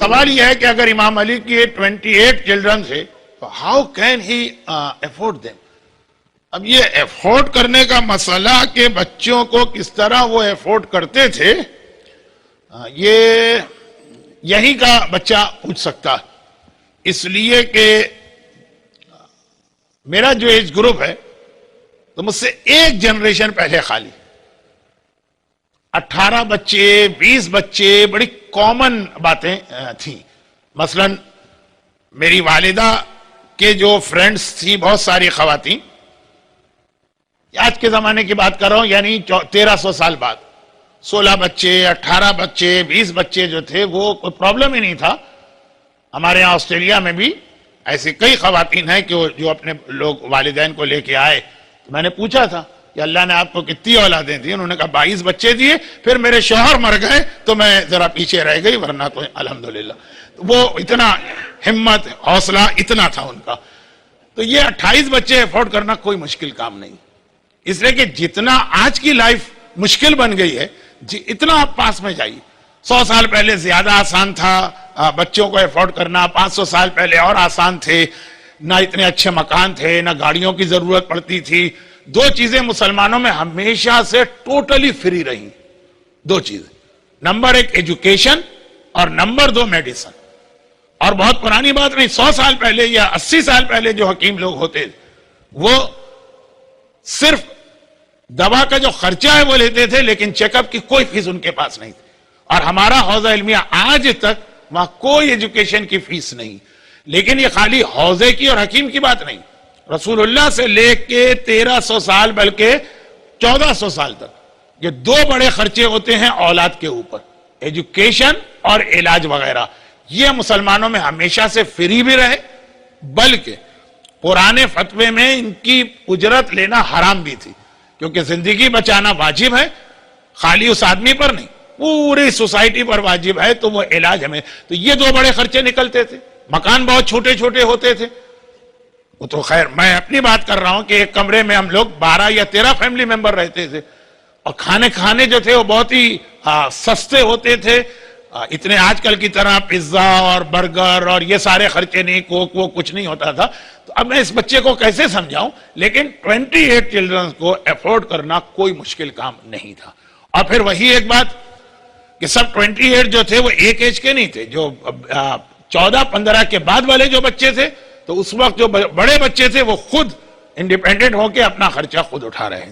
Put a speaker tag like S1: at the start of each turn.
S1: سوال یہ ہے کہ اگر امام علی کی 28 چلڈرن تھے تو how can he afford them. اب یہ افورڈ کرنے کا مسئلہ کہ بچوں کو کس طرح وہ افورڈ کرتے تھے یہ یہیں کا بچہ پوچھ سکتا ہے. اس لیے کہ میرا جو ایج گروپ ہے تو مجھ سے ایک جنریشن پہلے خالی 18 بچے 20 بچے بڑی کامن باتیں تھیں. مثلا میری والدہ کے جو فرینڈز تھی بہت ساری خواتین، آج کے زمانے کی بات کر رہا ہوں، یعنی 1300 سال بعد 16 بچے 18 بچے 20 بچے جو تھے وہ کوئی پرابلم ہی نہیں تھا. ہمارے یہاں آسٹریلیا میں بھی ایسی کئی خواتین ہیں کہ جو اپنے لوگ والدین کو لے کے آئے. میں نے پوچھا تھا کہ اللہ نے آپ کو کتنی اولادیں دی؟ انہوں نے کہا 22 بچے دیے، پھر میرے شوہر مر گئے تو میں ذرا پیچھے رہ گئی، ورنہ تو الحمدللہ. وہ اتنا ہمت حوصلہ اتنا تھا ان کا. تو یہ 28 بچے افورڈ کرنا کوئی مشکل کام نہیں، اس لیے کہ جتنا آج کی لائف مشکل بن گئی ہے اتنا آپ پاس میں جائیے. 100 سال پہلے زیادہ آسان تھا بچوں کو افورڈ کرنا، 500 سال پہلے اور آسان تھے. نہ اتنے اچھے مکان تھے، نہ گاڑیوں کی ضرورت پڑتی تھی. دو چیزیں مسلمانوں میں ہمیشہ سے ٹوٹلی فری رہی، دو چیزیں، نمبر 1 ایجوکیشن اور نمبر 2 میڈیسن. اور بہت پرانی بات نہیں، 100 سال پہلے یا 80 سال پہلے جو حکیم لوگ ہوتے وہ صرف دوا کا جو خرچہ ہے وہ لیتے تھے، لیکن چیک اپ کی کوئی فیس ان کے پاس نہیں تھی. اور ہمارا حوزہ علمیہ آج تک وہاں کوئی ایجوکیشن کی فیس نہیں. لیکن یہ خالی حوزے کی اور حکیم کی بات نہیں، رسول اللہ سے لے کے 1300 سال بلکہ 1400 سال تک یہ 2 بڑے خرچے ہوتے ہیں اولاد کے اوپر، ایجوکیشن اور علاج وغیرہ. یہ مسلمانوں میں ہمیشہ سے فری بھی رہے، بلکہ قرآن فتوے میں ان کی اجرت لینا حرام بھی تھی، کیونکہ زندگی بچانا واجب ہے، خالی اس آدمی پر نہیں پوری سوسائٹی پر واجب ہے. تو وہ علاج ہمیں، تو یہ 2 بڑے خرچے نکلتے تھے. مکان بہت چھوٹے چھوٹے ہوتے تھے، وہ تو خیر میں اپنی بات کر رہا ہوں کہ ایک کمرے میں ہم لوگ 12 یا 13 فیملی ممبر رہتے تھے. اور کھانے جو تھے وہ بہت ہی سستے ہوتے تھے، اتنے آج کل کی طرح پیزا اور برگر اور یہ سارے خرچے نہیں، کوک وہ کچھ نہیں ہوتا تھا. تو اب میں اس بچے کو کیسے سمجھاؤں؟ لیکن 28 چلڈرن کو افورڈ کرنا کوئی مشکل کام نہیں تھا. اور پھر وہی ایک بات کہ سب 28 جو تھے وہ ایک ایج کے نہیں تھے، جو 14-15 کے بعد والے جو بچے تھے تو اس وقت جو بڑے بچے تھے وہ خود انڈیپینڈنٹ ہو کے اپنا خرچہ خود اٹھا رہے ہیں.